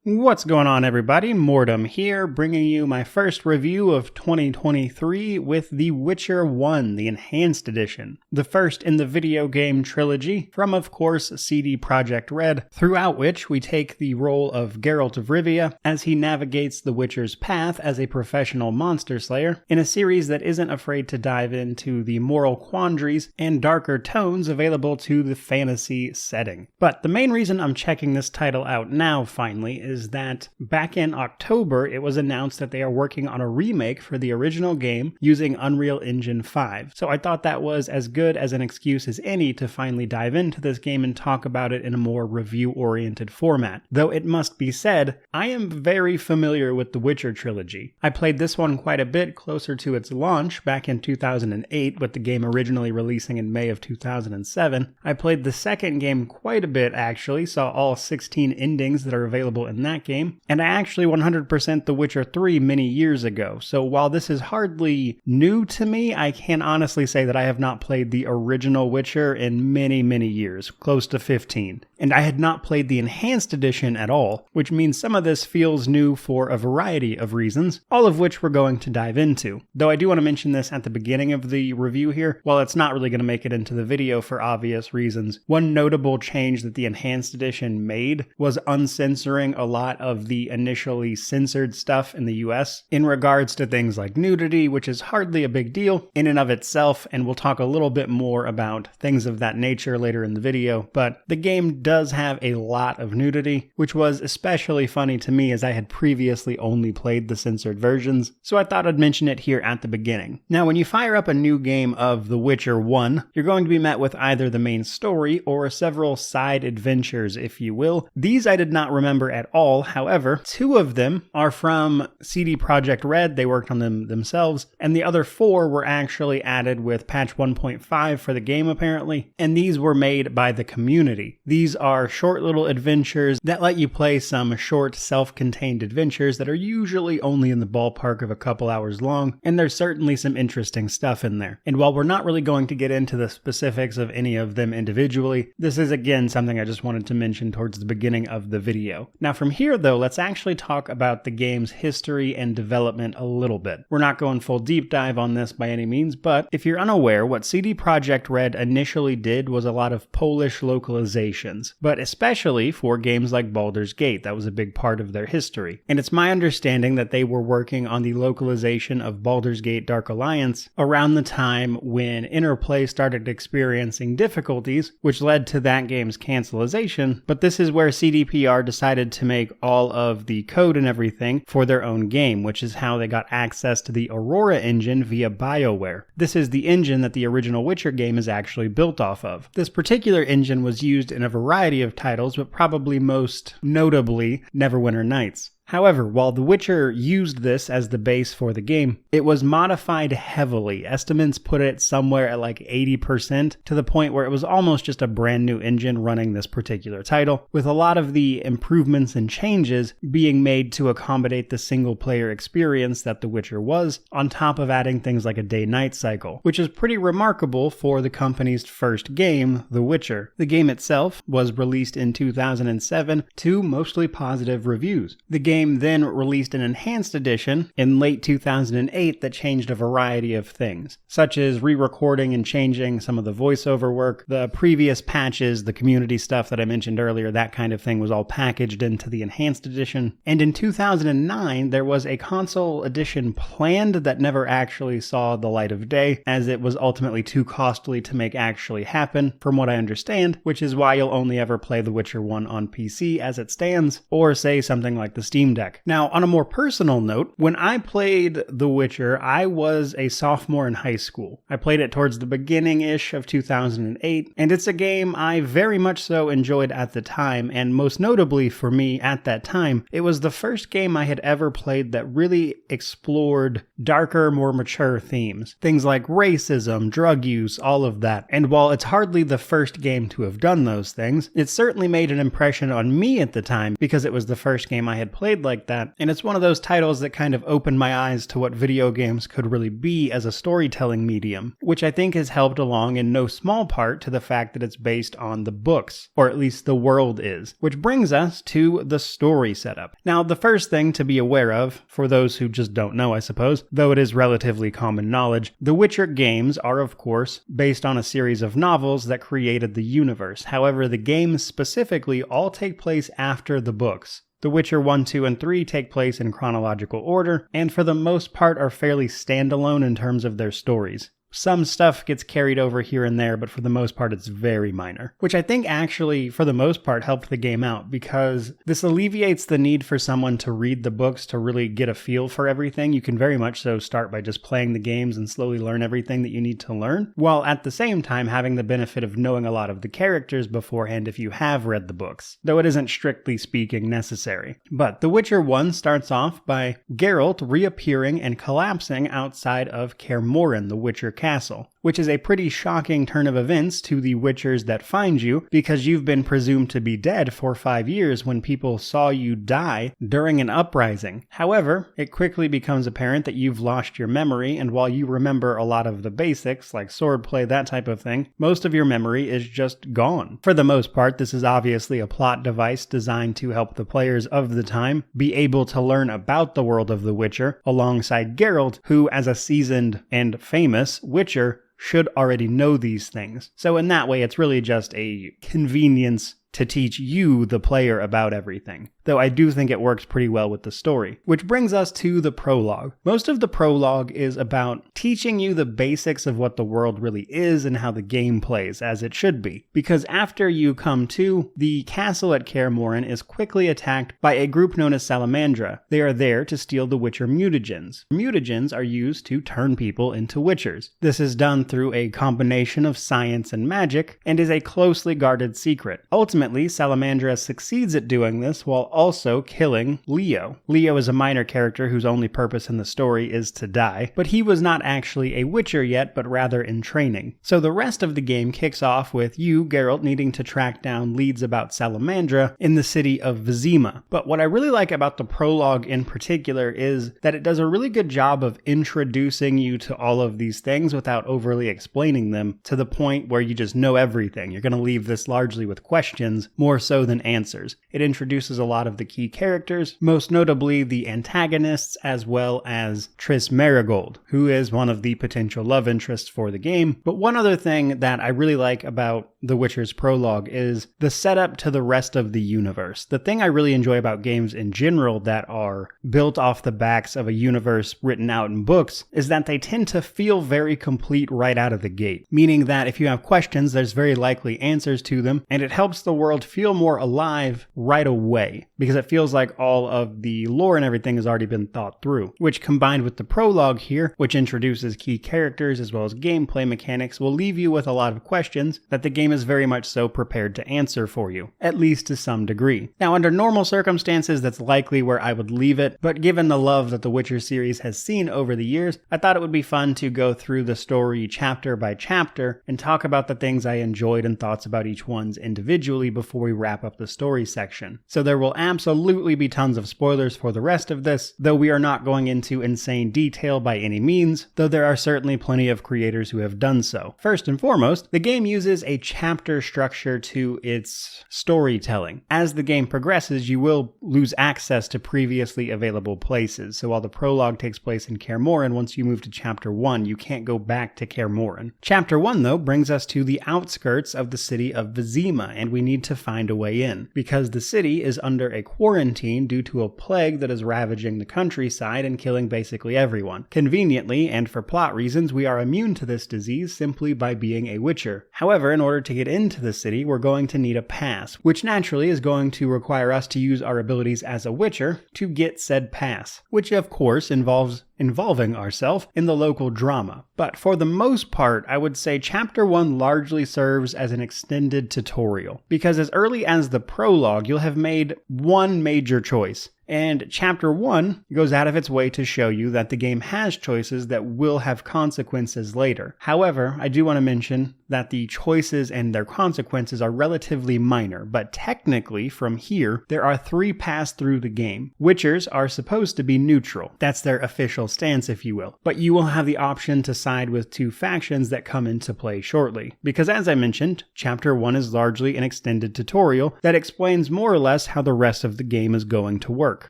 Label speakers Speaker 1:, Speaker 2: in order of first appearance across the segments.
Speaker 1: What's going on, everybody? Mortem here, bringing you my first review of 2023 with The Witcher 1, the Enhanced Edition, the first in the video game trilogy from, of course, CD Projekt Red, throughout which we take the role of Geralt of Rivia as he navigates the Witcher's path as a professional monster slayer in a series that isn't afraid to dive into the moral quandaries and darker tones available to the fantasy setting. But the main reason I'm checking this title out now, finally, is that back in October, it was announced that they are working on a remake for the original game using Unreal Engine 5. So I thought that was as good as an excuse as any to finally dive into this game and talk about it in a more review-oriented format. Though it must be said, I am very familiar with the Witcher trilogy. I played this one quite a bit closer to its launch back in 2008, with the game originally releasing in May of 2007. I played the second game quite a bit, actually, saw all 16 endings that are available in that game, and I actually 100% The Witcher 3 many years ago, so while this is hardly new to me, I can honestly say that I have not played the original Witcher in many years, close to 15. And I had not played the Enhanced Edition at all, which means some of this feels new for a variety of reasons, all of which we're going to dive into. Though I do want to mention this at the beginning of the review here, while it's not really going to make it into the video for obvious reasons, one notable change that the Enhanced Edition made was uncensoring a lot of the initially censored stuff in the US in regards to things like nudity, which is hardly a big deal in and of itself, and we'll talk a little bit more about things of that nature later in the video, but the game does have a lot of nudity, which was especially funny to me as I had previously only played the censored versions, so I thought I'd mention it here at the beginning. Now, when you fire up a new game of The Witcher 1, you're going to be met with either the main story or several side adventures, if you will. These I did not remember at all. However, two of them are from CD Projekt Red, they worked on them themselves, and the other four were actually added with patch 1.5 for the game apparently, and these were made by the community. These are short little adventures that let you play some short self-contained adventures that are usually only in the ballpark of a couple hours long, and there's certainly some interesting stuff in there. And while we're not really going to get into the specifics of any of them individually, this is again something I just wanted to mention towards the beginning of the video. Now from here though, let's actually talk about the game's history and development a little bit. We're not going full deep dive on this by any means, but if you're unaware, what CD Projekt Red initially did was a lot of Polish localizations, but especially for games like Baldur's Gate, that was a big part of their history. And it's my understanding that they were working on the localization of Baldur's Gate Dark Alliance around the time when Interplay started experiencing difficulties, which led to that game's cancellation, but this is where CDPR decided to make all of the code and everything for their own game, which is how they got access to the Aurora engine via BioWare. This is the engine that the original Witcher game is actually built off of. This particular engine was used in a variety of titles, but probably most notably Neverwinter Nights. However, while The Witcher used this as the base for the game, it was modified heavily. Estimates put it somewhere at like 80%, to the point where it was almost just a brand new engine running this particular title, with a lot of the improvements and changes being made to accommodate the single-player experience that The Witcher was, on top of adding things like a day-night cycle, which is pretty remarkable for the company's first game, The Witcher. The game itself was released in 2007 to mostly positive reviews. The game then released an Enhanced Edition in late 2008 that changed a variety of things, such as re-recording and changing some of the voiceover work. The previous patches, the community stuff that I mentioned earlier, that kind of thing was all packaged into the Enhanced Edition. And in 2009, there was a console edition planned that never actually saw the light of day, as it was ultimately too costly to make actually happen, from what I understand, which is why you'll only ever play The Witcher 1 on PC as it stands, or say something like the Steam Deck. Now, on a more personal note, when I played The Witcher, I was a sophomore in high school. I played it towards the beginning-ish of 2008, and it's a game I very much so enjoyed at the time, and most notably for me at that time, it was the first game I had ever played that really explored darker, more mature themes. Things like racism, drug use, all of that. And while it's hardly the first game to have done those things, it certainly made an impression on me at the time because it was the first game I had played played like that, and it's one of those titles that kind of opened my eyes to what video games could really be as a storytelling medium, which I think has helped along in no small part to the fact that it's based on the books, or at least the world is, which brings us to the story setup. Now, the first thing to be aware of, for those who just don't know I suppose, though it is relatively common knowledge, the Witcher games are of course based on a series of novels that created the universe. However, the games specifically all take place after the books. The Witcher 1, 2, and 3 take place in chronological order, and for the most part are fairly standalone in terms of their stories. Some stuff gets carried over here and there, but for the most part it's very minor. Which I think actually, for the most part, helped the game out, because this alleviates the need for someone to read the books to really get a feel for everything. You can very much so start by just playing the games and slowly learn everything that you need to learn, while at the same time having the benefit of knowing a lot of the characters beforehand if you have read the books, though it isn't strictly speaking necessary. But The Witcher 1 starts off by Geralt reappearing and collapsing outside of Kaer Morhen, the Witcher castle, which is a pretty shocking turn of events to the Witchers that find you, because you've been presumed to be dead for 5 years when people saw you die during an uprising. However, it quickly becomes apparent that you've lost your memory, and while you remember a lot of the basics, like swordplay, that type of thing, most of your memory is just gone. For the most part, this is obviously a plot device designed to help the players of the time be able to learn about the world of The Witcher, alongside Geralt, who, as a seasoned and famous Witcher, should already know these things. So in that way, it's really just a convenience to teach you, the player, about everything. Though I do think it works pretty well with the story. Which brings us to the prologue. Most of the prologue is about teaching you the basics of what the world really is and how the game plays, as it should be. Because after you come to, the castle at Kaer Morhen is quickly attacked by a group known as Salamandra. They are there to steal the Witcher mutagens. Mutagens are used to turn people into Witchers. This is done through a combination of science and magic, and is a closely guarded secret. Ultimately, Salamandra succeeds at doing this while also killing Leo. Leo is a minor character whose only purpose in the story is to die, but he was not actually a Witcher yet, but rather in training. So the rest of the game kicks off with you, Geralt, needing to track down leads about Salamandra in the city of Vizima. But what I really like about the prologue in particular is that it does a really good job of introducing you to all of these things without overly explaining them, to the point where you just know everything. You're going to leave this largely with questions more so than answers. It introduces a lot of the key characters, most notably the antagonists, as well as Triss Merigold, who is one of the potential love interests for the game. But one other thing that I really like about The Witcher's prologue is the setup to the rest of the universe. The thing I really enjoy about games in general that are built off the backs of a universe written out in books is that they tend to feel very complete right out of the gate, meaning that if you have questions, there's very likely answers to them, and it helps the world feel more alive right away, because it feels like all of the lore and everything has already been thought through, which combined with the prologue here, which introduces key characters as well as gameplay mechanics, will leave you with a lot of questions that the game is very much so prepared to answer for you, at least to some degree. Now, under normal circumstances, that's likely where I would leave it, but given the love that the Witcher series has seen over the years, I thought it would be fun to go through the story chapter by chapter and talk about the things I enjoyed and thoughts about each one's individually before we wrap up the story section. So there will absolutely be tons of spoilers for the rest of this, though we are not going into insane detail by any means, though there are certainly plenty of creators who have done so. First and foremost, the game uses a chapter structure to its storytelling. As the game progresses, you will lose access to previously available places, so while the prologue takes place in Kaer Morhen, once you move to Chapter 1, you can't go back to Kaer Morhen. Chapter 1, though, brings us to the outskirts of the city of Vizima, and we need to find a way in, because the city is under a quarantine due to a plague that is ravaging the countryside and killing basically everyone. Conveniently, and for plot reasons, we are immune to this disease simply by being a Witcher. However, in order to get into the city, we're going to need a pass, which naturally is going to require us to use our abilities as a Witcher to get said pass, which of course involving ourselves in the local drama. But for the most part, I would say Chapter 1 largely serves as an extended tutorial, because as early as the prologue, you'll have made one major choice. And Chapter 1 goes out of its way to show you that the game has choices that will have consequences later. However, I do want to mention that the choices and their consequences are relatively minor, but technically, from here, there are 3 paths through the game. Witchers are supposed to be neutral. That's their official stance, if you will. But you will have the option to side with 2 factions that come into play shortly. Because as I mentioned, Chapter 1 is largely an extended tutorial that explains more or less how the rest of the game is going to work.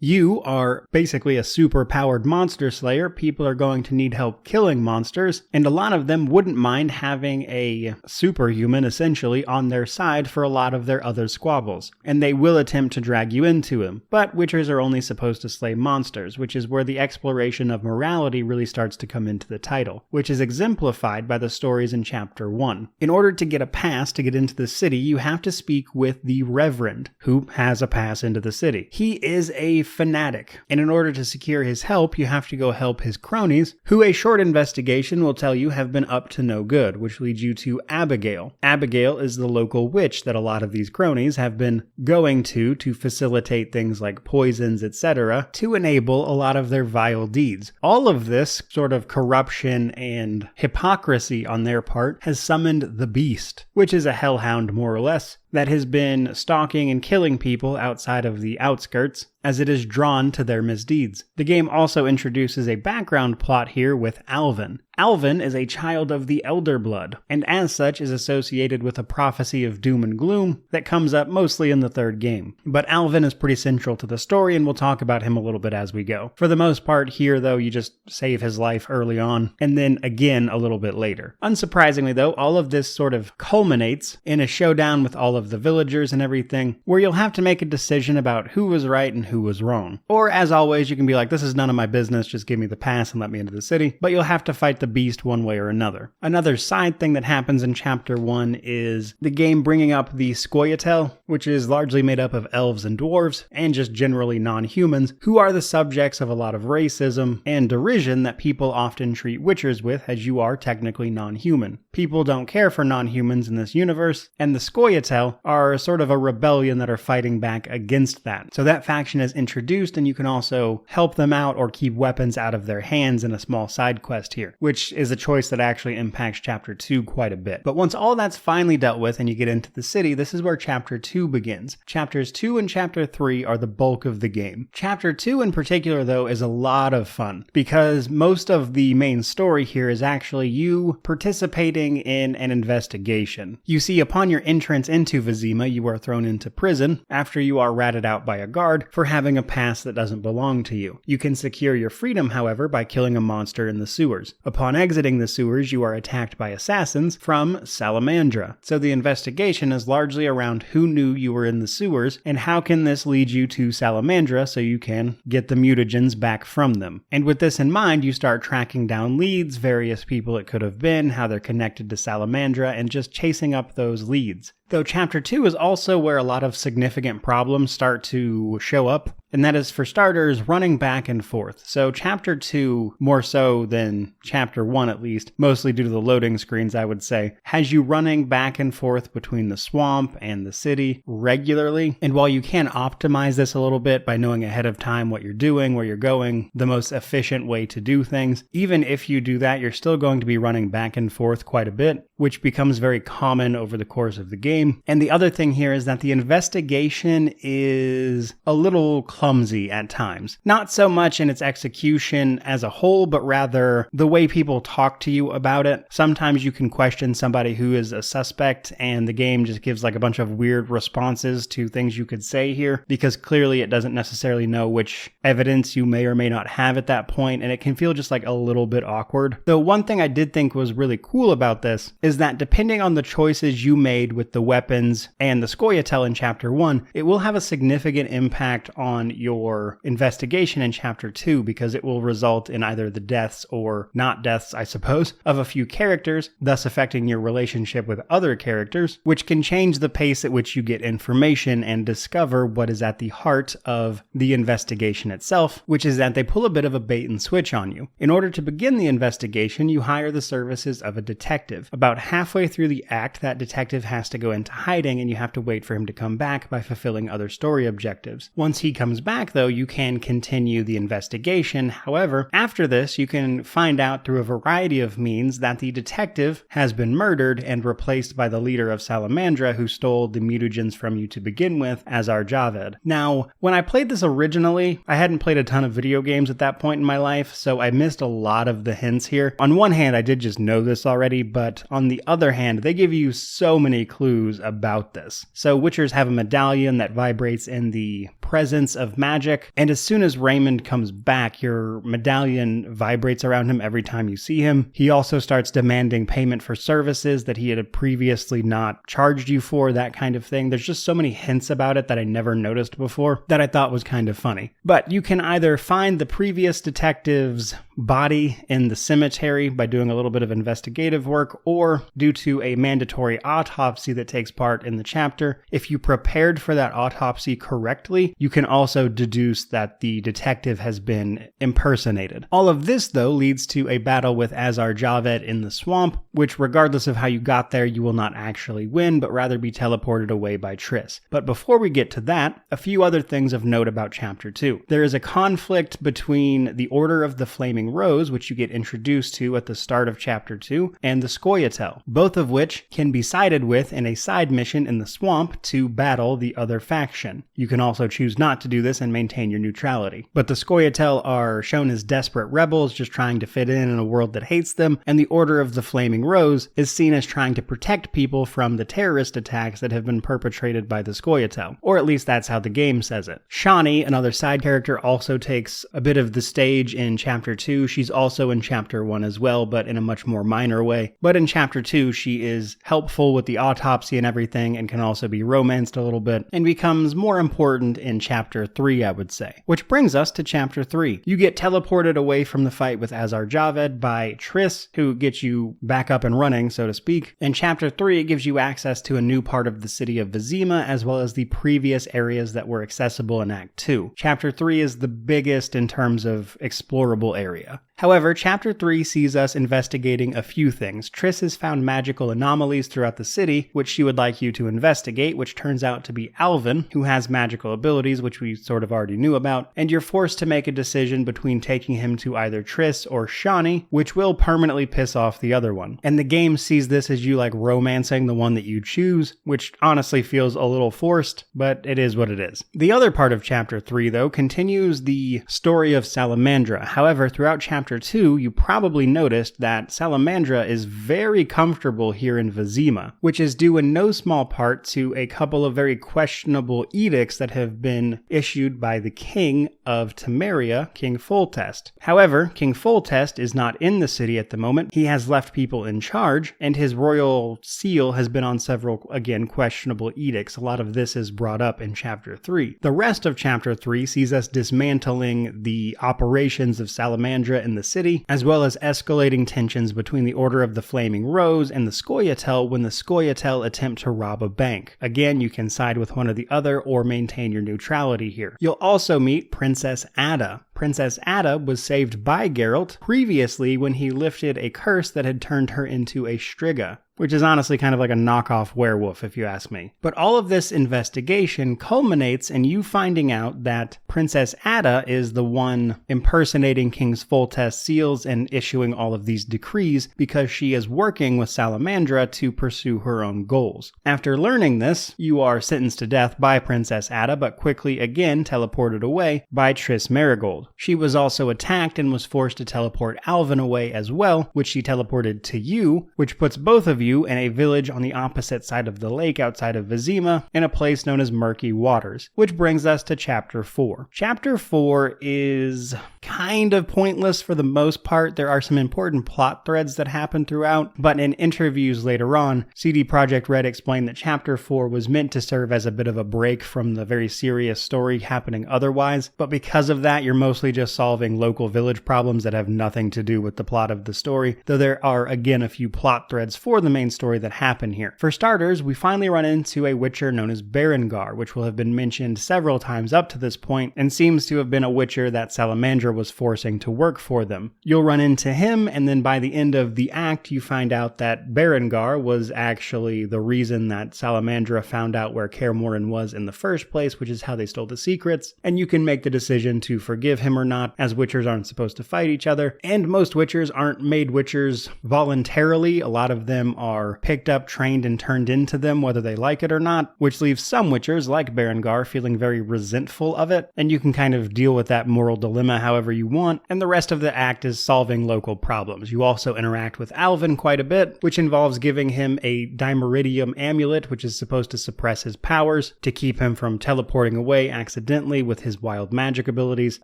Speaker 1: You are basically a super-powered monster slayer. People are going to need help killing monsters, and a lot of them wouldn't mind having a superhuman, essentially, on their side for a lot of their other squabbles. And they will attempt to drag you into him. But Witchers are only supposed to slay monsters, which is where the exploration of morality really starts to come into the title, which is exemplified by the stories in Chapter 1. In order to get a pass to get into the city, you have to speak with the Reverend, who has a pass into the city. He is a fanatic, and in order to secure his help, you have to go help his cronies, who a short investigation will tell you have been up to no good, which leads you to Abigail. Abigail is the local witch that a lot of these cronies have been going to facilitate things like poisons, etc., to enable a lot of their vile deeds. All of this sort of corruption and hypocrisy on their part has summoned the Beast, which is a hellhound more or less, that has been stalking and killing people outside of the outskirts as it is drawn to their misdeeds. The game also introduces a background plot here with Alvin. Alvin is a child of the Elder Blood, and as such is associated with a prophecy of doom and gloom that comes up mostly in the 3rd game. But Alvin is pretty central to the story, and we'll talk about him a little bit as we go. For the most part here, though, you just save his life early on, and then again a little bit later. Unsurprisingly, though, all of this sort of culminates in a showdown with all of the villagers and everything, where you'll have to make a decision about who was right and who was wrong. Or, as always, you can be like, this is none of my business, just give me the pass and let me into the city, but you'll have to fight the Beast one way or another. Another side thing that happens in Chapter 1 is the game bringing up the Scoia'tael, which is largely made up of elves and dwarves, and just generally non-humans, who are the subjects of a lot of racism and derision that people often treat Witchers with, as you are technically non-human. People don't care for non-humans in this universe, and the Scoia'tael are sort of a rebellion that are fighting back against that. So that faction is introduced, and you can also help them out or keep weapons out of their hands in a small side quest here, which is a choice that actually impacts Chapter 2 quite a bit. But once all that's finally dealt with and you get into the city, this is where Chapter 2 begins. Chapters 2 and Chapter 3 are the bulk of the game. Chapter 2 in particular, though, is a lot of fun, because most of the main story here is actually you participating in an investigation. You see, upon your entrance into Vizima, you are thrown into prison after you are ratted out by a guard for having a pass that doesn't belong to you. You can secure your freedom, however, by killing a monster in the sewers. Upon exiting the sewers, you are attacked by assassins from Salamandra. So the investigation is largely around who knew you were in the sewers, and how can this lead you to Salamandra so you can get the mutagens back from them. And with this in mind, you start tracking down leads, various people it could have been, how they're connected to Salamandra, and just chasing up those leads. Though Chapter 2 is also where a lot of significant problems start to show up, and that is, for starters, running back and forth. So Chapter 2, more so than Chapter 1 at least, mostly due to the loading screens I would say, has you running back and forth between the swamp and the city regularly. And while you can optimize this a little bit by knowing ahead of time what you're doing, where you're going, the most efficient way to do things, even if you do that, you're still going to be running back and forth quite a bit, which becomes very common over the course of the game. And the other thing here is that the investigation is a little clumsy at times. Not so much in its execution as a whole, but rather the way people talk to you about it. Sometimes you can question somebody who is a suspect, and the game just gives like a bunch of weird responses to things you could say here, because clearly it doesn't necessarily know which evidence you may or may not have at that point, and it can feel just like a little bit awkward. Though one thing I did think was really cool about this is that depending on the choices you made with the weapons and the Scoia'tael in Chapter 1, it will have a significant impact on your investigation in Chapter 2, because it will result in either the deaths or not deaths, I suppose, of a few characters, thus affecting your relationship with other characters, which can change the pace at which you get information and discover what is at the heart of the investigation itself, which is that they pull a bit of a bait and switch on you. In order to begin the investigation, you hire the services of a detective. About halfway through the act, that detective has to go into hiding and you have to wait for him to come back by fulfilling other story objectives. Once he comes back though, you can continue the investigation. However, after this, you can find out through a variety of means that the detective has been murdered and replaced by the leader of Salamandra who stole the mutagens from you to begin with, Azar Javed. Now, when I played this originally, I hadn't played a ton of video games at that point in my life, so I missed a lot of the hints here. On one hand, I did just know this already, but on the other hand, they give you so many clues about this. So Witchers have a medallion that vibrates in the presence of magic, and as soon as Raymond comes back, your medallion vibrates around him every time you see him. He also starts demanding payment for services that he had previously not charged you for, that kind of thing. There's just so many hints about it that I never noticed before that I thought was kind of funny. But you can either find the previous detective's body in the cemetery by doing a little bit of investigative work, or due to a mandatory autopsy that takes part in the chapter, if you prepared for that autopsy correctly, you can also deduce that the detective has been impersonated. All of this, though, leads to a battle with Azar Javed in the swamp, which regardless of how you got there, you will not actually win, but rather be teleported away by Triss. But before we get to that, a few other things of note about Chapter 2. There is a conflict between the Order of the Flaming Rose, which you get introduced to at the start of Chapter 2, and the Scoia'tael, both of which can be sided with in a side mission in the swamp to battle the other faction. You can also choose not to do this and maintain your neutrality. But the Scoia'tael are shown as desperate rebels just trying to fit in a world that hates them, and the Order of the Flaming Rose is seen as trying to protect people from the terrorist attacks that have been perpetrated by the Scoia'tael, or at least that's how the game says it. Shani, another side character, also takes a bit of the stage in Chapter 2. She's also in Chapter 1 as well, but in a much more minor way. But in Chapter 2, she is helpful with the autopsy and everything, and can also be romanced a little bit, and becomes more important in Chapter 3, I would say. Which brings us to Chapter 3. You get teleported away from the fight with Azar Javed by Triss, who gets you back up and running, so to speak. In Chapter 3, it gives you access to a new part of the city of Vizima, as well as the previous areas that were accessible in Act 2. Chapter 3 is the biggest in terms of explorable area. However, Chapter 3 sees us investigating a few things. Triss has found magical anomalies throughout the city, which she would like you to investigate, which turns out to be Alvin, who has magical abilities, which we sort of already knew about, and you're forced to make a decision between taking him to either Triss or Shani, which will permanently piss off the other one. And the game sees this as you like romancing the one that you choose, which honestly feels a little forced, but it is what it is. The other part of Chapter 3, though, continues the story of Salamandra. However, throughout Chapter 2, you probably noticed that Salamandra is very comfortable here in Vizima, which is due in no small part to a couple of very questionable edicts that have been issued by the king of Temeria, King Foltest. However, King Foltest is not in the city at the moment. He has left people in charge, and his royal seal has been on several, again, questionable edicts. A lot of this is brought up in Chapter 3. The rest of Chapter 3 sees us dismantling the operations of Salamandra in the city, as well as escalating tensions between the Order of the Flaming Rose and the Scoia'tael when the Scoia'tael attempt to rob a bank. Again, you can side with one or the other or maintain your neutrality here. You'll also meet Princess Ada. Princess Ada was saved by Geralt previously when he lifted a curse that had turned her into a Striga, which is honestly kind of like a knockoff werewolf if you ask me. But all of this investigation culminates in you finding out that Princess Ada is the one impersonating King Foltest's seals and issuing all of these decrees because she is working with Salamandra to pursue her own goals. After learning this, you are sentenced to death by Princess Ada, but quickly again teleported away by Triss Merigold. She was also attacked and was forced to teleport Alvin away as well, which she teleported to you, which puts both of you in a village on the opposite side of the lake outside of Vizima, in a place known as Murky Waters, which brings us to Chapter 4. Chapter 4 is kind of pointless for the most part. There are some important plot threads that happen throughout, but in interviews later on, CD Projekt Red explained that Chapter 4 was meant to serve as a bit of a break from the very serious story happening otherwise, but because of that, you're mostly just solving local village problems that have nothing to do with the plot of the story, though there are again a few plot threads for the main story that happened here. For starters, we finally run into a Witcher known as Berengar, which will have been mentioned several times up to this point, and seems to have been a Witcher that Salamandra was forcing to work for them. You'll run into him, and then by the end of the act, you find out that Berengar was actually the reason that Salamandra found out where Kaer Morhen was in the first place, which is how they stole the secrets, and you can make the decision to forgive him or not, as Witchers aren't supposed to fight each other, and most Witchers aren't made Witchers voluntarily. A lot of them are picked up, trained, and turned into them, whether they like it or not, which leaves some Witchers, like Berengar, feeling very resentful of it, and you can kind of deal with that moral dilemma however you want, and the rest of the act is solving local problems. You also interact with Alvin quite a bit, which involves giving him a Dimeridium amulet, which is supposed to suppress his powers, to keep him from teleporting away accidentally with his wild magic abilities,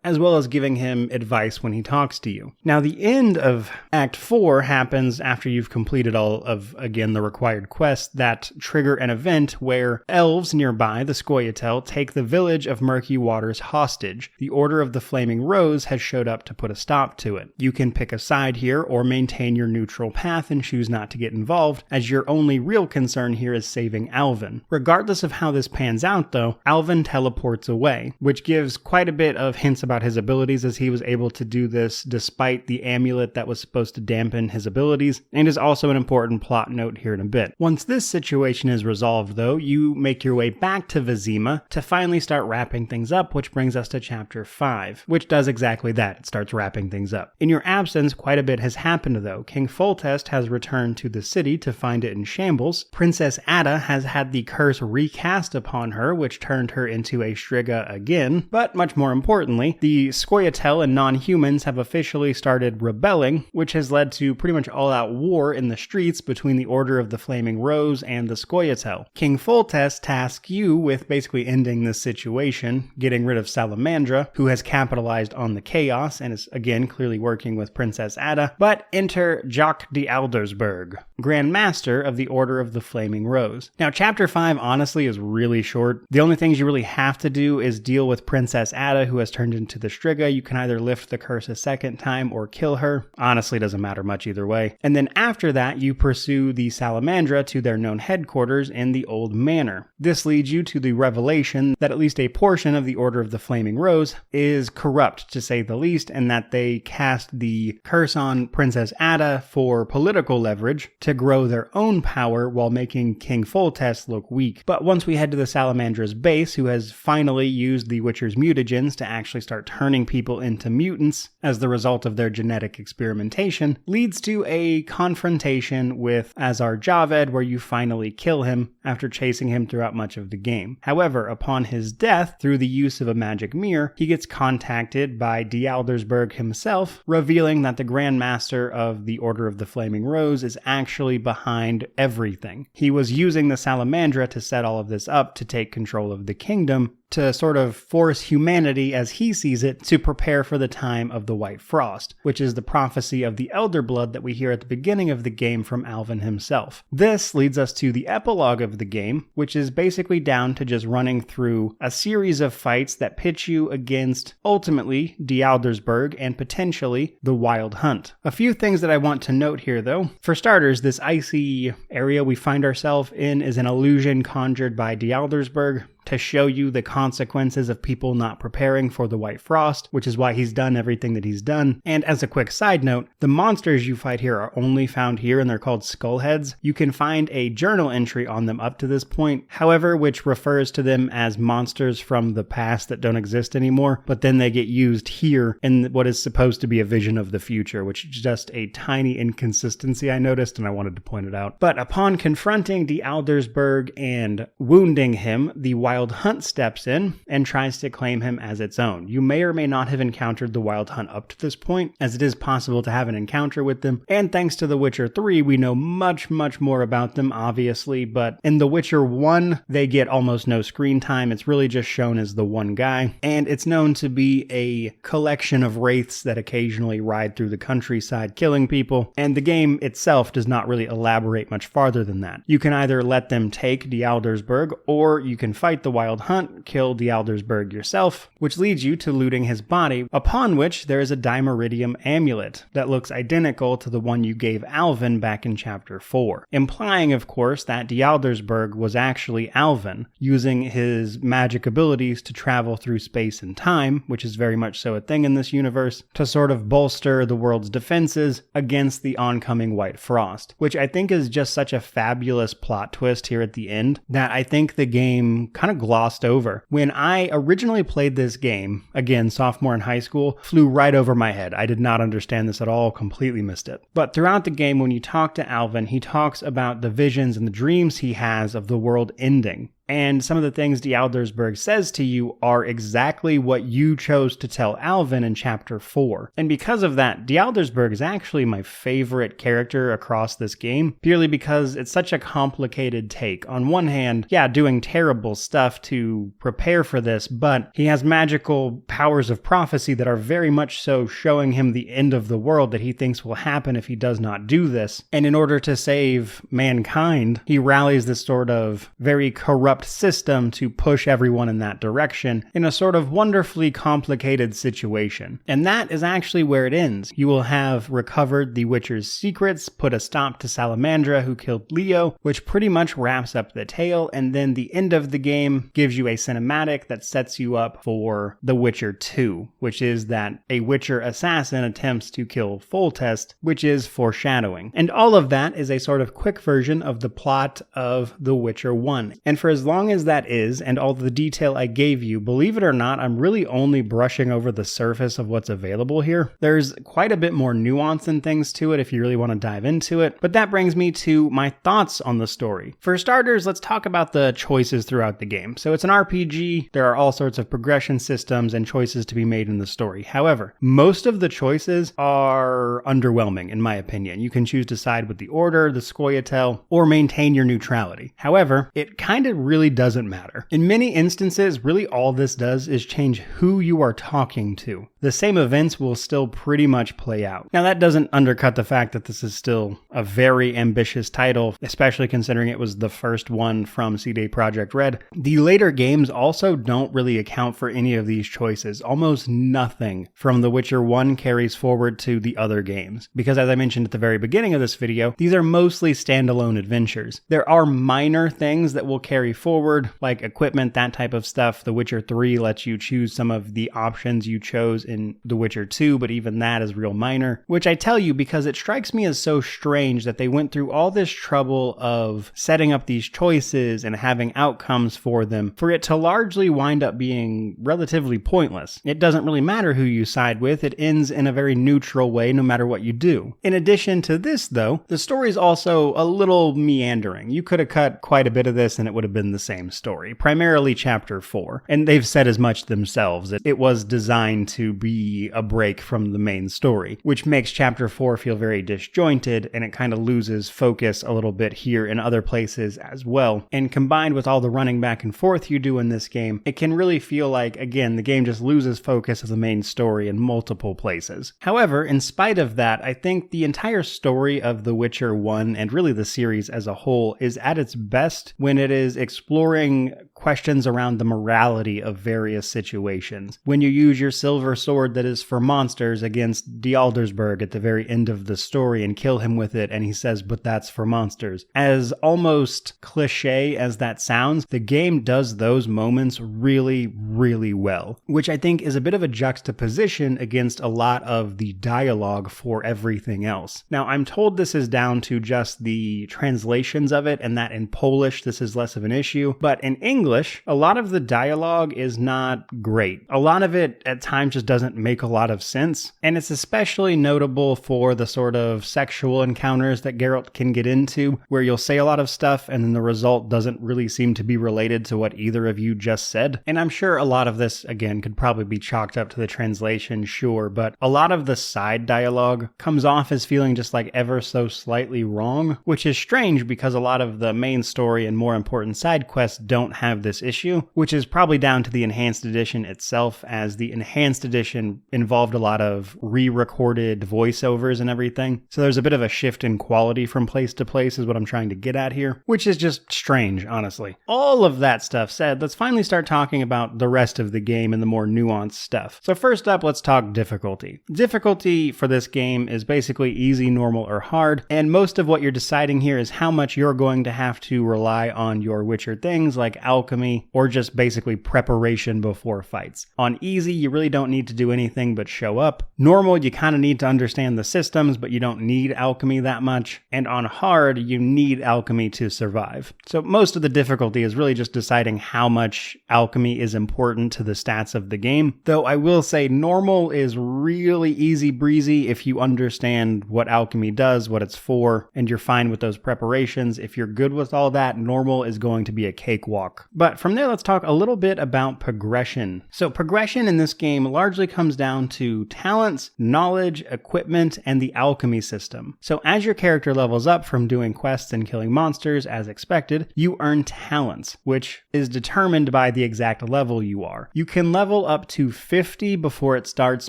Speaker 1: as well as giving him advice when he talks to you. Now, the end of Act 4 happens after you've completed all of, again, the required quests that trigger an event where elves nearby, the Scoia'tael, take the village of Murky Waters hostage. The Order of the Flaming Rose has showed up to put a stop to it. You can pick a side here or maintain your neutral path and choose not to get involved, as your only real concern here is saving Alvin. Regardless of how this pans out though, Alvin teleports away, which gives quite a bit of hints about his abilities, as he was able to do this despite the amulet that was supposed to dampen his abilities, and is also an important plot note here in a bit. Once this situation is resolved though, you make your way back to Vizima to finally start wrapping things up, which brings us to Chapter 5, which does exactly that. It starts wrapping things up. In your absence, quite a bit has happened though. King Foltest has returned to the city to find it in shambles. Princess Ada has had the curse recast upon her, which turned her into a Striga again. But much more importantly, the Scoia'tael and non-humans have officially started rebelling, which has led to pretty much all-out war in the streets between the Order of the Flaming Rose and the Scoia'tael. King Foltest tasks you with basically ending this situation, getting rid of Salamandra, who has capitalized on the chaos and is again clearly working with Princess Ada. But enter Jacques de Aldersberg, Grand Master of the Order of the Flaming Rose. Now, Chapter 5 honestly is really short. The only things you really have to do is deal with Princess Ada, who has turned into the Striga. You can either lift the curse a second time or kill her. Honestly, doesn't matter much either way. And then after that, you pursue the Salamandra to their known headquarters in the Old Manor. This leads you to the revelation that at least a portion of the Order of the Flaming Rose is corrupt, to say the least, and that they cast the curse on Princess Ada for political leverage to grow their own power while making King Foltest look weak. But once we head to the Salamandra's base, who has finally used the Witcher's mutagens to actually start turning people into mutants as the result of their genetic experimentation, leads to a confrontation with Azar Javed, where you finally kill him after chasing him throughout much of the game. However, upon his death, through the use of a magic mirror, he gets contacted by de Aldersberg himself, revealing that the Grand Master of the Order of the Flaming Rose is actually behind everything. He was using the Salamandra to set all of this up to take control of the kingdom, to sort of force humanity, as he sees it, to prepare for the time of the White Frost, which is the prophecy of the Elder Blood that we hear at the beginning of the game from Alvin himself. This leads us to the epilogue of the game, which is basically down to just running through a series of fights that pitch you against, ultimately, de Aldersberg and potentially the Wild Hunt. A few things that I want to note here, though. For starters, this icy area we find ourselves in is an illusion conjured by de Aldersberg to show you the consequences of people not preparing for the White Frost, which is why he's done everything that he's done. And as a quick side note, the monsters you fight here are only found here, and they're called Skullheads. You can find a journal entry on them up to this point, however, which refers to them as monsters from the past that don't exist anymore, but then they get used here in what is supposed to be a vision of the future, which is just a tiny inconsistency I noticed, and I wanted to point it out. But upon confronting de Aldersberg and wounding him, the Wild Hunt steps in and tries to claim him as its own. You may or may not have encountered the Wild Hunt up to this point, as it is possible to have an encounter with them, and thanks to The Witcher 3, we know much more about them, obviously, but in The Witcher 1, they get almost no screen time. It's really just shown as the one guy, and it's known to be a collection of wraiths that occasionally ride through the countryside killing people, and the game itself does not really elaborate much farther than that. You can either let them take de Aldersberg, or you can fight the the Wild Hunt, kill Dialdersberg yourself, which leads you to looting his body, upon which there is a Dimeridium amulet that looks identical to the one you gave Alvin back in Chapter 4, implying, of course, that Dialdersberg was actually Alvin, using his magic abilities to travel through space and time, which is very much so a thing in this universe, to sort of bolster the world's defenses against the oncoming White Frost, which I think is just such a fabulous plot twist here at the end that I think the game kind of glossed over. When I originally played this game, again, sophomore in high school, flew right over my head. I did not understand this at all, completely missed it. But throughout the game, when you talk to Alvin, he talks about the visions and the dreams he has of the world ending. And some of the things Dialdersberg says to you are exactly what you chose to tell Alvin in Chapter 4. And because of that, Dialdersberg is actually my favorite character across this game, purely because it's such a complicated take. On one hand, yeah, doing terrible stuff to prepare for this, but he has magical powers of prophecy that are very much so showing him the end of the world that he thinks will happen if he does not do this. And in order to save mankind, he rallies this sort of very corrupt system to push everyone in that direction in a sort of wonderfully complicated situation. And that is actually where it ends. You will have recovered the Witcher's secrets, put a stop to Salamandra who killed Leo, which pretty much wraps up the tale, and then the end of the game gives you a cinematic that sets you up for The Witcher 2, which is that a Witcher assassin attempts to kill Foltest, which is foreshadowing. And all of that is a sort of quick version of the plot of The Witcher 1. And for as long as that is, and all the detail I gave you, believe it or not, I'm really only brushing over the surface of what's available here. There's quite a bit more nuance and things to it if you really want to dive into it, but that brings me to my thoughts on the story. For starters, let's talk about the choices throughout the game. So it's an RPG, there are all sorts of progression systems and choices to be made in the story. However, most of the choices are underwhelming in my opinion. You can choose to side with the Order, the Scoia'tael, or maintain your neutrality. However, it kind of really doesn't matter. In many instances, really all this does is change who you are talking to. The same events will still pretty much play out. Now that doesn't undercut the fact that this is still a very ambitious title, especially considering it was the first one from CD Projekt Red. The later games also don't really account for any of these choices. Almost nothing from The Witcher 1 carries forward to the other games, because as I mentioned at the very beginning of this video, these are mostly standalone adventures. There are minor things that will carry forward, like equipment, that type of stuff. The Witcher 3 lets you choose some of the options you chose in The Witcher 2, but even that is real minor, which I tell you because it strikes me as so strange that they went through all this trouble of setting up these choices and having outcomes for them, for it to largely wind up being relatively pointless. It doesn't really matter who you side with, it ends in a very neutral way no matter what you do. In addition to this though, the story is also a little meandering. You could have cut quite a bit of this and it would have been the same story, primarily Chapter 4, and they've said as much themselves. It was designed to be a break from the main story, which makes Chapter 4 feel very disjointed, and it kind of loses focus a little bit here in other places as well. And combined with all the running back and forth you do in this game, it can really feel like, again, the game just loses focus of the main story in multiple places. However, in spite of that, I think the entire story of The Witcher 1, and really the series as a whole, is at its best when it is exploring questions around the morality of various situations. When you use your silver sword that is for monsters against Dialdersberg at the very end of the story and kill him with it, and he says, but that's for monsters. As almost cliche as that sounds, the game does those moments really, really well, which I think is a bit of a juxtaposition against a lot of the dialogue for everything else. Now, I'm told this is down to just the translations of it, and that in Polish this is less of an issue, but in English, a lot of the dialogue is not great. A lot of it at times just doesn't make a lot of sense, and it's especially notable for the sort of sexual encounters that Geralt can get into, where you'll say a lot of stuff and then the result doesn't really seem to be related to what either of you just said. And I'm sure a lot of this, again, could probably be chalked up to the translation, sure, but a lot of the side dialogue comes off as feeling just like ever so slightly wrong, which is strange because a lot of the main story and more important side quests don't have have this issue, which is probably down to the Enhanced Edition itself, as the Enhanced Edition involved a lot of re-recorded voiceovers and everything. So there's a bit of a shift in quality from place to place is what I'm trying to get at here, which is just strange, honestly. All of that stuff said, let's finally start talking about the rest of the game and the more nuanced stuff. So first up, let's talk difficulty. Difficulty for this game is basically easy, normal, or hard, and most of what you're deciding here is how much you're going to have to rely on your Witcher things like alchemy or just basically preparation before fights. On easy, you really don't need to do anything but show up. Normal, you kind of need to understand the systems, but you don't need alchemy that much. And on hard, you need alchemy to survive. So most of the difficulty is really just deciding how much alchemy is important to the stats of the game. Though I will say normal is really easy breezy if you understand what alchemy does, what it's for, and you're fine with those preparations. If you're good with all that, normal is going to be a cakewalk. But from there, let's talk a little bit about progression. So progression in this game largely comes down to talents, knowledge, equipment, and the alchemy system. So as your character levels up from doing quests and killing monsters as expected, you earn talents, which is determined by the exact level you are. You can level up to 50 before it starts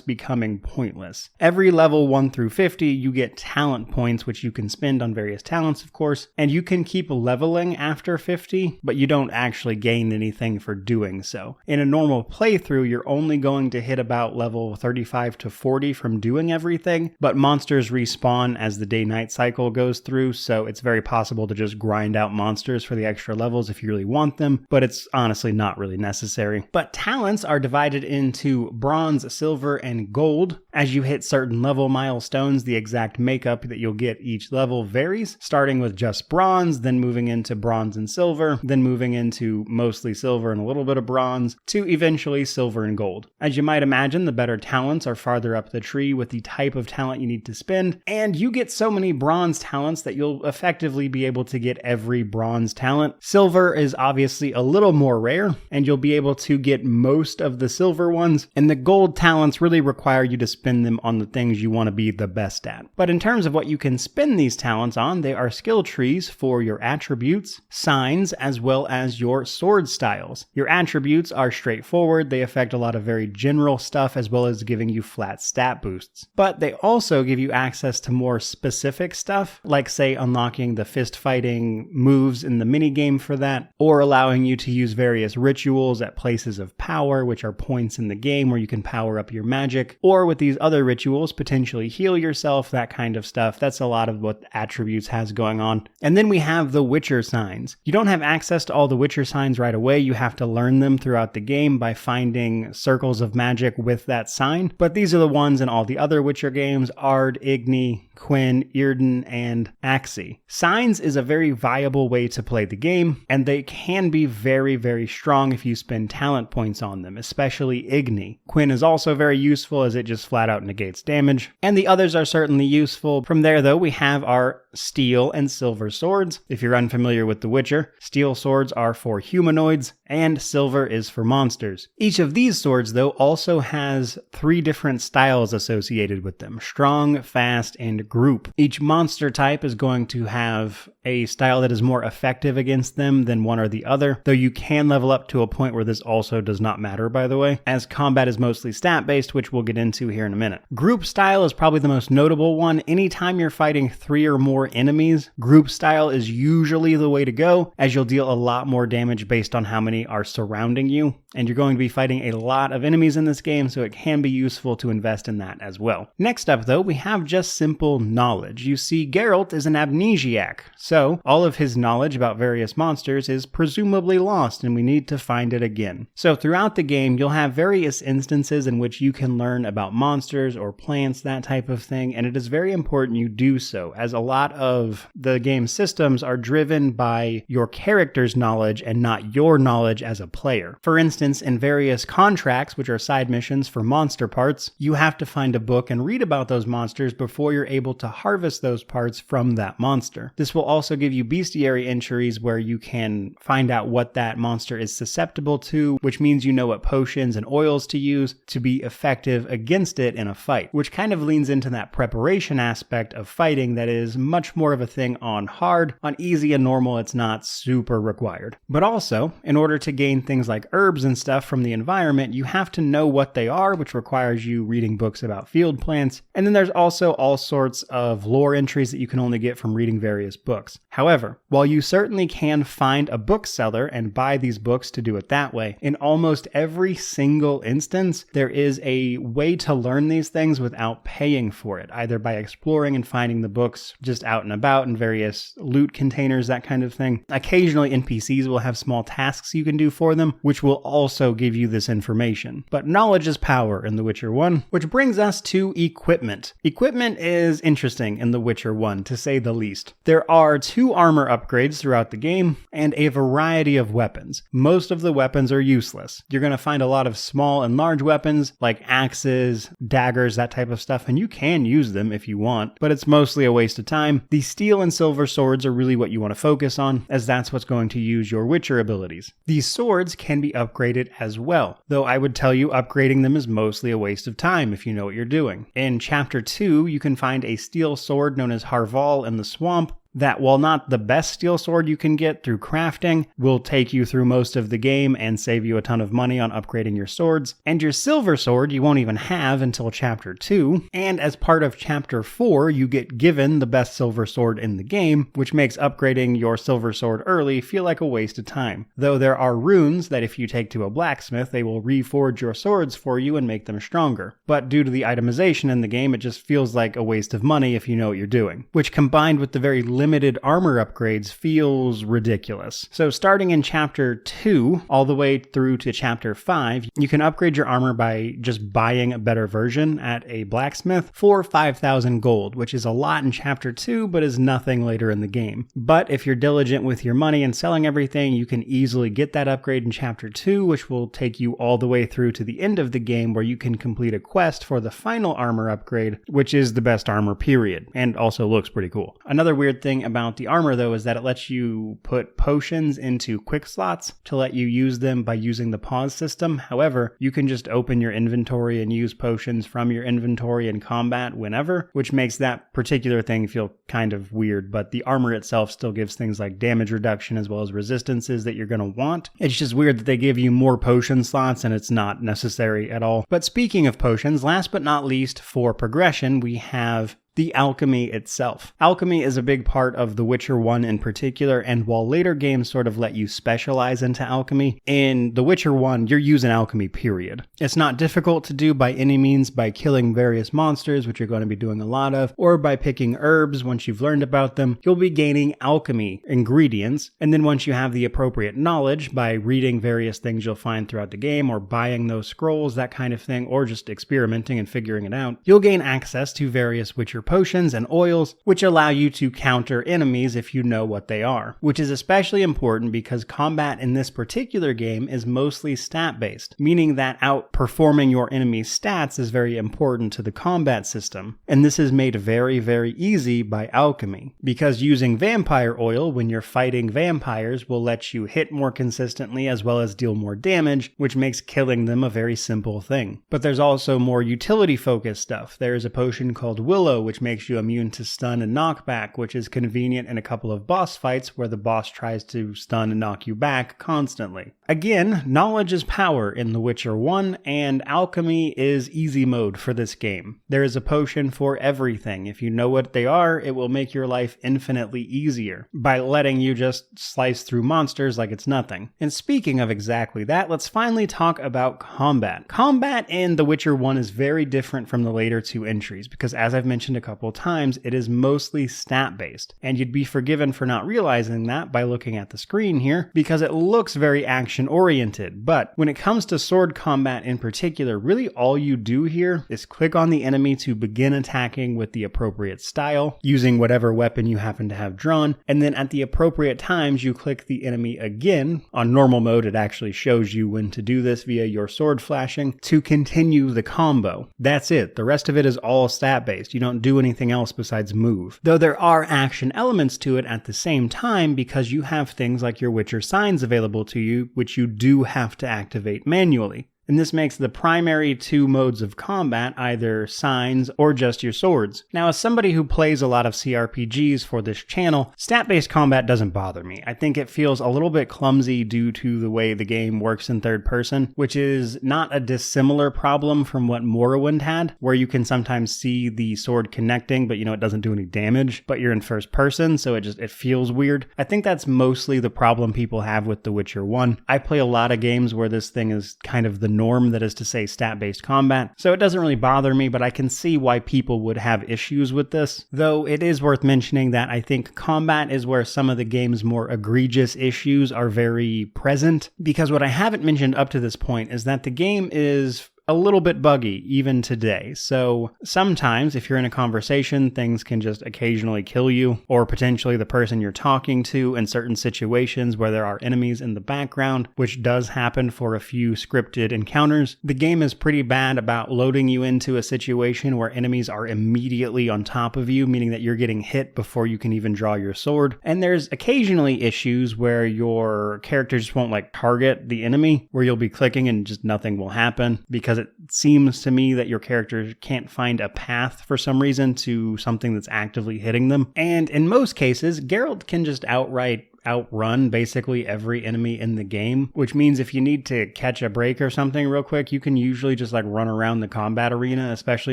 Speaker 1: becoming pointless. Every level 1 through 50, you get talent points, which you can spend on various talents, of course, and you can keep leveling after 50, but you don't actually gain anything for doing so. In a normal playthrough, you're only going to hit about level 35 to 40 from doing everything, but monsters respawn as the day-night cycle goes through, so it's very possible to just grind out monsters for the extra levels if you really want them, but it's honestly not really necessary. But talents are divided into bronze, silver, and gold. As you hit certain level milestones, the exact makeup that you'll get each level varies, starting with just bronze, then moving into bronze and silver, then moving into mostly silver and a little bit of bronze, to eventually silver and gold. As you might imagine, the better talents are farther up the tree with the type of talent you need to spend, and you get so many bronze talents that you'll effectively be able to get every bronze talent. Silver is obviously a little more rare, and you'll be able to get most of the silver ones, and the gold talents really require you to spend them on the things you want to be the best at. But in terms of what you can spend these talents on, they are skill trees for your attributes, signs, as well as your sword styles. Your attributes are straightforward. They affect a lot of very general stuff as well as giving you flat stat boosts. But they also give you access to more specific stuff, like say unlocking the fist fighting moves in the minigame for that, or allowing you to use various rituals at places of power, which are points in the game where you can power up your magic, or with these other rituals, potentially heal yourself, that kind of stuff. That's a lot of what attributes has going on. And then we have the Witcher signs. You don't have access to all the Witcher signs right away. You have to learn them throughout the game by finding circles of magic with that sign. But these are the ones in all the other Witcher games: Ard, Igni, Quinn, Earden, and Axii. Signs is a very viable way to play the game, and they can be very, very strong if you spend talent points on them, especially Igni. Quinn is also very useful as it just flat out negates damage, and the others are certainly useful. From there, though, we have our steel and silver swords. If you're unfamiliar with The Witcher, steel swords are for humanoids, and silver is for monsters. Each of these swords, though, also has 3 different styles associated with them: strong, fast, and group. Each monster type is going to have a style that is more effective against them than one or the other, though you can level up to a point where this also does not matter, by the way, as combat is mostly stat-based, which we'll get into here in a minute. Group style is probably the most notable one. Anytime you're fighting 3 or more enemies, group style is usually the way to go, as you'll deal a lot more damage based on how many are surrounding you, and you're going to be fighting a lot of enemies in this game, so it can be useful to invest in that as well. Next up, though, we have just simple knowledge. You see, Geralt is an amnesiac, so all of his knowledge about various monsters is presumably lost, and we need to find it again. So throughout the game, you'll have various instances in which you can learn about monsters or plants, that type of thing, and it is very important you do so, as a lot of the game's systems are driven by your character's knowledge and not your knowledge as a player. For instance, in various contracts, which are side missions for monster parts, you have to find a book and read about those monsters before you're able to harvest those parts from that monster. This will also give you bestiary entries where you can find out what that monster is susceptible to, which means you know what potions and oils to use to be effective against it in a fight, which kind of leans into that preparation aspect of fighting that is much more of a thing on hard. On easy and normal, it's not super required. But also Also, in order to gain things like herbs and stuff from the environment, you have to know what they are, which requires you reading books about field plants. And then there's also all sorts of lore entries that you can only get from reading various books. However, while you certainly can find a bookseller and buy these books to do it that way, in almost every single instance, there is a way to learn these things without paying for it, either by exploring and finding the books just out and about in various loot containers, that kind of thing. Occasionally, NPCs will have small tasks you can do for them, which will also give you this information. But knowledge is power in The Witcher 1, which brings us to equipment. Equipment is interesting in The Witcher 1, to say the least. There are 2 armor upgrades throughout the game, and a variety of weapons. Most of the weapons are useless. You're going to find a lot of small and large weapons, like axes, daggers, that type of stuff, and you can use them if you want, but it's mostly a waste of time. The steel and silver swords are really what you want to focus on, as that's what's going to use your Witcher abilities. These swords can be upgraded as well, though I would tell you upgrading them is mostly a waste of time if you know what you're doing. In Chapter 2, you can find a steel sword known as Harval in the swamp, that, while not the best steel sword you can get through crafting, will take you through most of the game and save you a ton of money on upgrading your swords. And your silver sword you won't even have until Chapter 2, and as part of Chapter 4, you get given the best silver sword in the game, which makes upgrading your silver sword early feel like a waste of time. Though there are runes that if you take to a blacksmith, they will reforge your swords for you and make them stronger. But due to the itemization in the game, it just feels like a waste of money if you know what you're doing, which combined with the very limited armor upgrades feels ridiculous. So starting in Chapter 2 all the way through to Chapter 5, you can upgrade your armor by just buying a better version at a blacksmith for 5,000 gold, which is a lot in Chapter 2 but is nothing later in the game. But if you're diligent with your money and selling everything, you can easily get that upgrade in Chapter 2, which will take you all the way through to the end of the game, where you can complete a quest for the final armor upgrade, which is the best armor period, and also looks pretty cool. Another weird thing about the armor, though, is that it lets you put potions into quick slots to let you use them by using the pause system. However, you can just open your inventory and use potions from your inventory in combat whenever, which makes that particular thing feel kind of weird, but the armor itself still gives things like damage reduction as well as resistances that you're going to want. It's just weird that they give you more potion slots and it's not necessary at all. But speaking of potions, last but not least, for progression, we have the alchemy itself. Alchemy is a big part of The Witcher 1 in particular, and while later games sort of let you specialize into alchemy, in The Witcher 1, you're using alchemy, period. It's not difficult to do by any means by killing various monsters, which you're going to be doing a lot of, or by picking herbs. Once you've learned about them, you'll be gaining alchemy ingredients, and then once you have the appropriate knowledge by reading various things you'll find throughout the game, or buying those scrolls, that kind of thing, or just experimenting and figuring it out, you'll gain access to various Witcher potions and oils, which allow you to counter enemies if you know what they are, which is especially important because combat in this particular game is mostly stat-based, meaning that outperforming your enemy's stats is very important to the combat system, and this is made very, very easy by alchemy, because using vampire oil when you're fighting vampires will let you hit more consistently as well as deal more damage, which makes killing them a very simple thing. But there's also more utility-focused stuff. There's a potion called Willow, which makes you immune to stun and knockback, which is convenient in a couple of boss fights where the boss tries to stun and knock you back constantly. Again, knowledge is power in The Witcher 1, and alchemy is easy mode for this game. There is a potion for everything. If you know what they are, it will make your life infinitely easier by letting you just slice through monsters like it's nothing. And speaking of exactly that, let's finally talk about combat. Combat in The Witcher 1 is very different from the later 2 entries because, as I've mentioned a couple times, it is mostly stat-based, and you'd be forgiven for not realizing that by looking at the screen here, because it looks very action-oriented. But when it comes to sword combat in particular, really all you do here is click on the enemy to begin attacking with the appropriate style, using whatever weapon you happen to have drawn, and then at the appropriate times you click the enemy again. On normal mode, it actually shows you when to do this via your sword flashing to continue the combo. That's it. The rest of it is all stat-based. You don't do anything else besides move. Though there are action elements to it at the same time because you have things like your Witcher signs available to you, which you do have to activate manually. And this makes the primary two modes of combat either signs or just your swords. Now, as somebody who plays a lot of CRPGs for this channel, stat-based combat doesn't bother me. I think it feels a little bit clumsy due to the way the game works in third person, which is not a dissimilar problem from what Morrowind had, where you can sometimes see the sword connecting, but it doesn't do any damage, but you're in first person, so it feels weird. I think that's mostly the problem people have with The Witcher 1. I play a lot of games where this thing is kind of the norm, that is to say stat-based combat, so it doesn't really bother me, but I can see why people would have issues with this. Though it is worth mentioning that I think combat is where some of the game's more egregious issues are very present, because what I haven't mentioned up to this point is that the game is a little bit buggy even today. So sometimes if you're in a conversation, things can just occasionally kill you, or potentially the person you're talking to in certain situations where there are enemies in the background, which does happen for a few scripted encounters. The game is pretty bad about loading you into a situation where enemies are immediately on top of you, meaning that you're getting hit before you can even draw your sword. And there's occasionally issues where your character just won't target the enemy, where you'll be clicking and just nothing will happen, because it seems to me that your character can't find a path for some reason to something that's actively hitting them. And in most cases, Geralt can just outrun basically every enemy in the game, which means if you need to catch a break or something real quick, you can usually just run around the combat arena, especially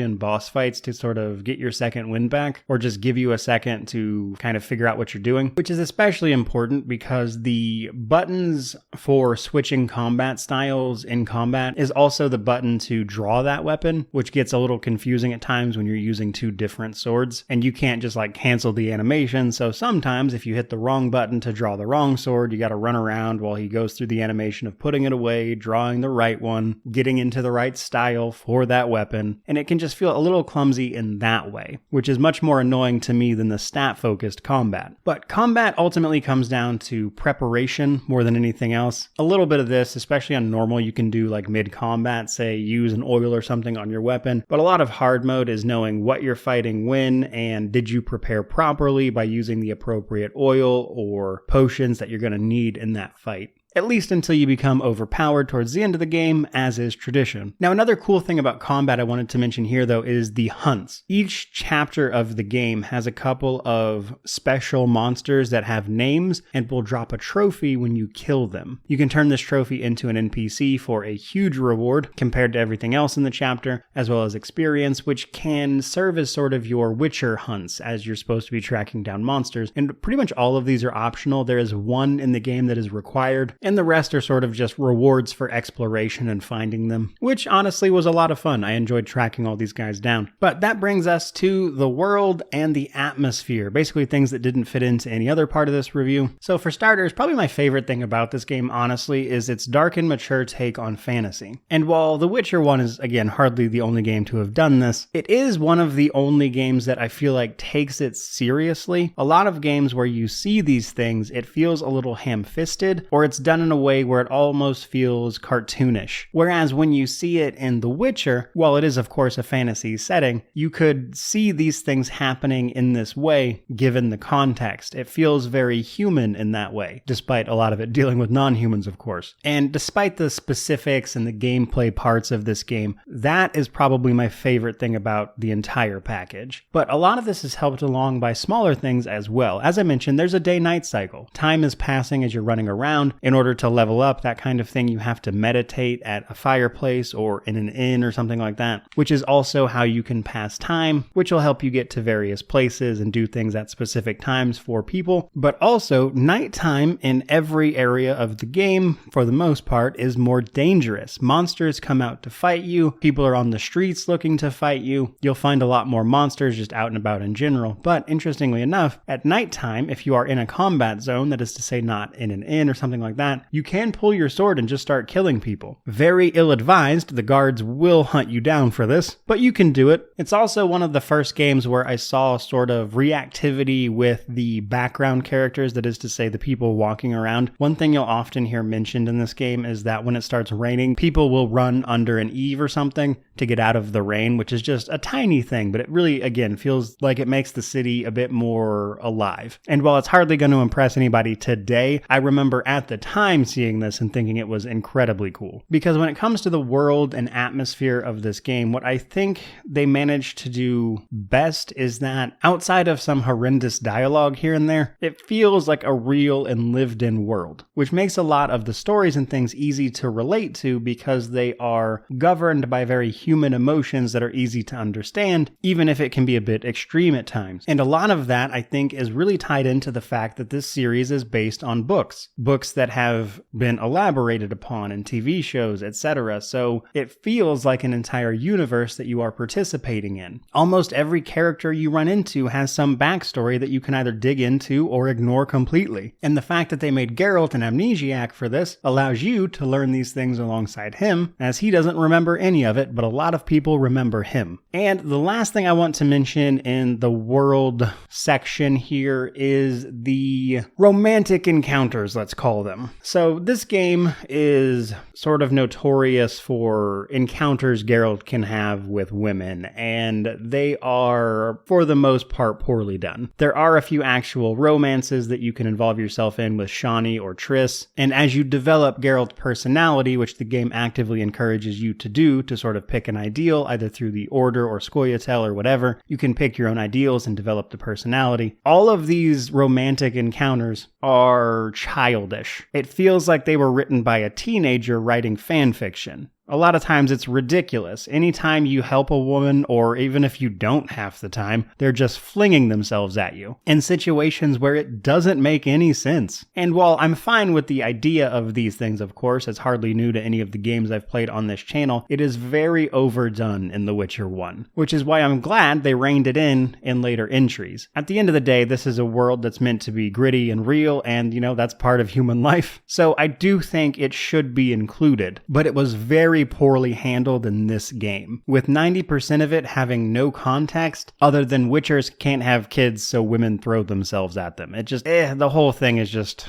Speaker 1: in boss fights, to sort of get your second wind back, or just give you a second to kind of figure out what you're doing, which is especially important because the buttons for switching combat styles in combat is also the button to draw that weapon, which gets a little confusing at times when you're using two different swords, and you can't just cancel the animation. So sometimes if you hit the wrong button to draw the wrong sword, you got to run around while he goes through the animation of putting it away, drawing the right one, getting into the right style for that weapon, and it can just feel a little clumsy in that way, which is much more annoying to me than the stat-focused combat. But combat ultimately comes down to preparation more than anything else. A little bit of this, especially on normal, you can do mid-combat, say use an oil or something on your weapon, but a lot of hard mode is knowing what you're fighting when, and did you prepare properly by using the appropriate oil or potions that you're going to need in that fight. At least until you become overpowered towards the end of the game, as is tradition. Now, another cool thing about combat I wanted to mention here, though, is the hunts. Each chapter of the game has a couple of special monsters that have names and will drop a trophy when you kill them. You can turn this trophy into an NPC for a huge reward compared to everything else in the chapter, as well as experience, which can serve as sort of your Witcher hunts, as you're supposed to be tracking down monsters. And pretty much all of these are optional. There is one in the game that is required, and the rest are sort of just rewards for exploration and finding them, which honestly was a lot of fun. I enjoyed tracking all these guys down. But that brings us to the world and the atmosphere, basically things that didn't fit into any other part of this review. So for starters, probably my favorite thing about this game, honestly, is its dark and mature take on fantasy. And while The Witcher 1 is, again, hardly the only game to have done this, it is one of the only games that I feel takes it seriously. A lot of games where you see these things, it feels a little ham-fisted, or it's done in a way where it almost feels cartoonish. Whereas when you see it in The Witcher, while it is of course a fantasy setting, you could see these things happening in this way given the context. It feels very human in that way, despite a lot of it dealing with non-humans, of course. And despite the specifics and the gameplay parts of this game, that is probably my favorite thing about the entire package. But a lot of this is helped along by smaller things as well. As I mentioned, there's a day-night cycle. Time is passing as you're running around. In order to level up, that kind of thing, you have to meditate at a fireplace or in an inn or something like that, which is also how you can pass time, which will help you get to various places and do things at specific times for people. But also, nighttime in every area of the game, for the most part, is more dangerous. Monsters come out to fight you. People are on the streets looking to fight you. You'll find a lot more monsters just out and about in general. But interestingly enough, at nighttime, if you are in a combat zone, that is to say not in an inn or something like that, you can pull your sword and just start killing people. Very ill-advised, the guards will hunt you down for this, but you can do it. It's also one of the first games where I saw sort of reactivity with the background characters, that is to say the people walking around. One thing you'll often hear mentioned in this game is that when it starts raining, people will run under an eave or something to get out of the rain, which is just a tiny thing, but it really, again, feels like it makes the city a bit more alive. And while it's hardly going to impress anybody today, I remember at the time time seeing this and thinking it was incredibly cool. Because when it comes to the world and atmosphere of this game, what I think they managed to do best is that outside of some horrendous dialogue here and there, it feels like a real and lived-in world, which makes a lot of the stories and things easy to relate to because they are governed by very human emotions that are easy to understand, even if it can be a bit extreme at times. And a lot of that, I think, is really tied into the fact that this series is based on books that have been elaborated upon in TV shows, etc. So it feels like an entire universe that you are participating in. Almost every character you run into has some backstory that you can either dig into or ignore completely. And the fact that they made Geralt an amnesiac for this allows you to learn these things alongside him, as he doesn't remember any of it, but a lot of people remember him. And the last thing I want to mention in the world section here is the romantic encounters, let's call them. So this game is sort of notorious for encounters Geralt can have with women, and they are, for the most part, poorly done. There are a few actual romances that you can involve yourself in with Shani or Triss, and as you develop Geralt's personality, which the game actively encourages you to do, to sort of pick an ideal, either through the Order or Scoia'tael or whatever, you can pick your own ideals and develop the personality. All of these romantic encounters are childish. It feels like they were written by a teenager writing fan fiction. A lot of times it's ridiculous. Anytime you help a woman, or even if you don't half the time, they're just flinging themselves at you in situations where it doesn't make any sense. And while I'm fine with the idea of these things, of course, it's hardly new to any of the games I've played on this channel, it is very overdone in The Witcher 1, which is why I'm glad they reined it in later entries. At the end of the day, this is a world that's meant to be gritty and real, and that's part of human life. So I do think it should be included, but it was very poorly handled in this game, with 90% of it having no context other than Witchers can't have kids so women throw themselves at them. It just, the whole thing is just,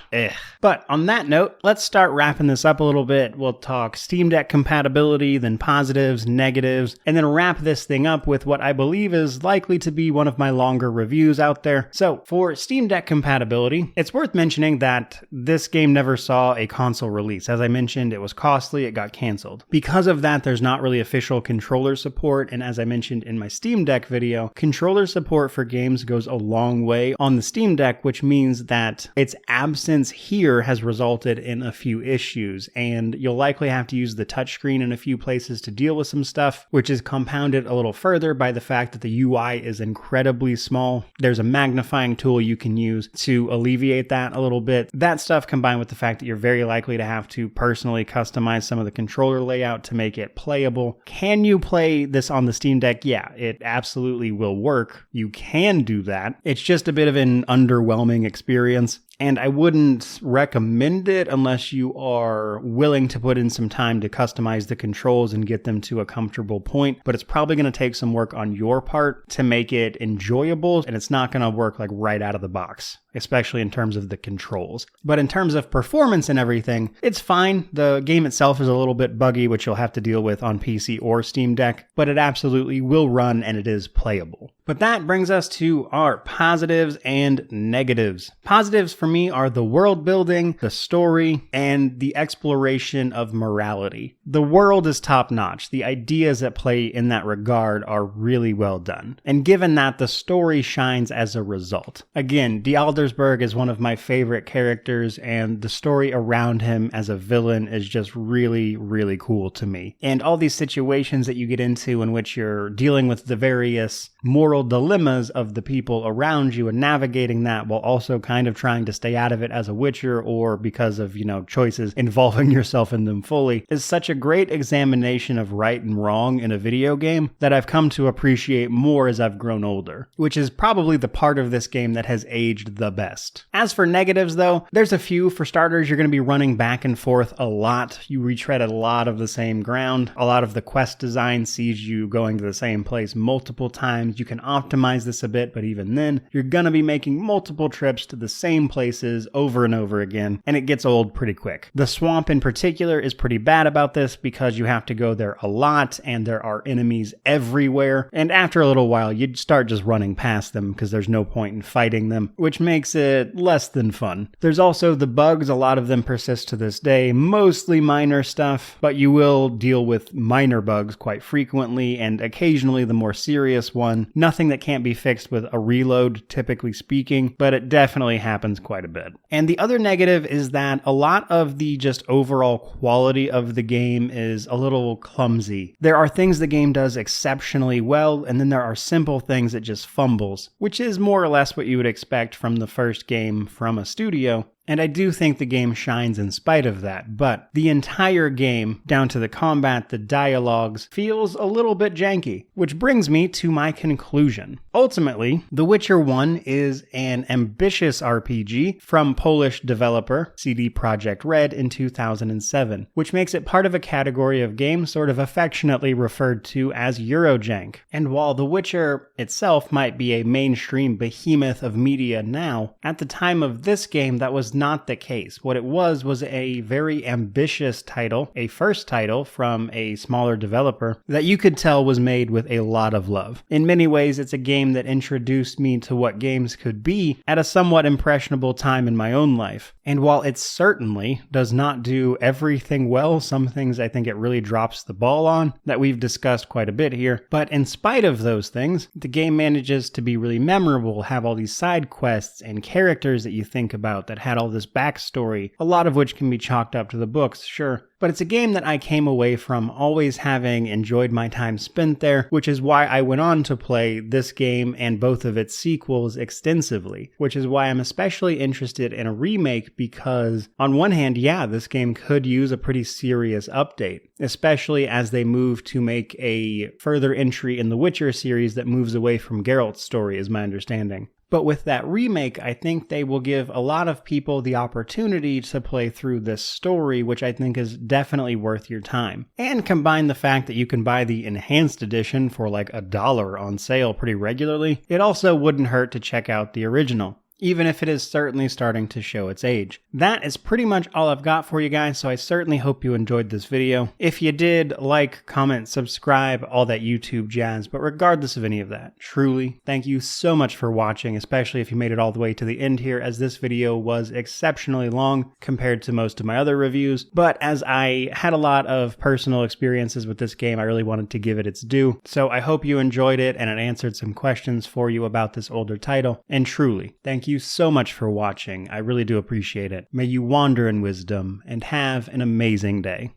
Speaker 1: But on that note, let's start wrapping this up a little bit. We'll talk Steam Deck compatibility, then positives, negatives, and then wrap this thing up with what I believe is likely to be one of my longer reviews out there. So for Steam Deck compatibility, it's worth mentioning that this game never saw a console release. As I mentioned, it was costly, it got canceled. Because of that, there's not really official controller support, and as I mentioned in my Steam Deck video, controller support for games goes a long way on the Steam Deck, which means that its absence here has resulted in a few issues, and you'll likely have to use the touchscreen in a few places to deal with some stuff, which is compounded a little further by the fact that the UI is incredibly small. There's a magnifying tool you can use to alleviate that a little bit. That stuff combined with the fact that you're very likely to have to personally customize some of the controller layout to make it playable. Can you play this on the Steam Deck? Yeah, it absolutely will work. You can do that. It's just a bit of an underwhelming experience. And I wouldn't recommend it unless you are willing to put in some time to customize the controls and get them to a comfortable point. But it's probably going to take some work on your part to make it enjoyable, and it's not going to work like right out of the box, especially in terms of the controls. But in terms of performance and everything, it's fine. The game itself is a little bit buggy, which you'll have to deal with on PC or Steam Deck, but it absolutely will run and it is playable. But that brings us to our positives and negatives. Positives for me are the world building, the story, and the exploration of morality. The world is top notch. The ideas at play in that regard are really well done. And given that, the story shines as a result. Again, Dialdersberg is one of my favorite characters, and the story around him as a villain is just really, really cool to me. And all these situations that you get into in which you're dealing with the various moral dilemmas of the people around you and navigating that while also kind of trying to stay out of it as a Witcher or because of, choices involving yourself in them fully is such a great examination of right and wrong in a video game that I've come to appreciate more as I've grown older, which is probably the part of this game that has aged the best. As for negatives though, there's a few. For starters, you're going to be running back and forth a lot. You retread a lot of the same ground. A lot of the quest design sees you going to the same place multiple times. You can optimize this a bit, but even then, you're gonna be making multiple trips to the same places over and over again, and it gets old pretty quick. The swamp in particular is pretty bad about this because you have to go there a lot, and there are enemies everywhere, and after a little while, you'd start just running past them because there's no point in fighting them, which makes makes it less than fun. There's also the bugs, a lot of them persist to this day, mostly minor stuff, but you will deal with minor bugs quite frequently, and occasionally the more serious one. Nothing that can't be fixed with a reload, typically speaking, but it definitely happens quite a bit. And the other negative is that a lot of the just overall quality of the game is a little clumsy. There are things the game does exceptionally well, and then there are simple things it just fumbles, which is more or less what you would expect from the first game from a studio. And I do think the game shines in spite of that, but the entire game, down to the combat, the dialogues, feels a little bit janky. Which brings me to my conclusion. Ultimately, The Witcher 1 is an ambitious RPG from Polish developer CD Projekt Red in 2007, which makes it part of a category of games sort of affectionately referred to as Eurojank. And while The Witcher itself might be a mainstream behemoth of media now, at the time of this game that was not the case. What it was a very ambitious title, a first title from a smaller developer that you could tell was made with a lot of love. In many ways, it's a game that introduced me to what games could be at a somewhat impressionable time in my own life. And while it certainly does not do everything well, some things I think it really drops the ball on that we've discussed quite a bit here, but in spite of those things, the game manages to be really memorable, have all these side quests and characters that you think about that had all this backstory, a lot of which can be chalked up to the books, sure. But it's a game that I came away from always having enjoyed my time spent there, which is why I went on to play this game and both of its sequels extensively, which is why I'm especially interested in a remake because, on one hand, yeah, this game could use a pretty serious update, especially as they move to make a further entry in the Witcher series that moves away from Geralt's story, is my understanding. But with that remake, I think they will give a lot of people the opportunity to play through this story, which I think is definitely worth your time. And combine the fact that you can buy the enhanced edition for like $1 on sale pretty regularly, it also wouldn't hurt to check out the original, even if it is certainly starting to show its age. That is pretty much all I've got for you guys, so I certainly hope you enjoyed this video. If you did, like, comment, subscribe, all that YouTube jazz, but regardless of any of that, truly, thank you so much for watching, especially if you made it all the way to the end here, as this video was exceptionally long compared to most of my other reviews, but as I had a lot of personal experiences with this game, I really wanted to give it its due. So I hope you enjoyed it, and it answered some questions for you about this older title, and truly, thank you so much for watching. I really do appreciate it. May you wander in wisdom and have an amazing day.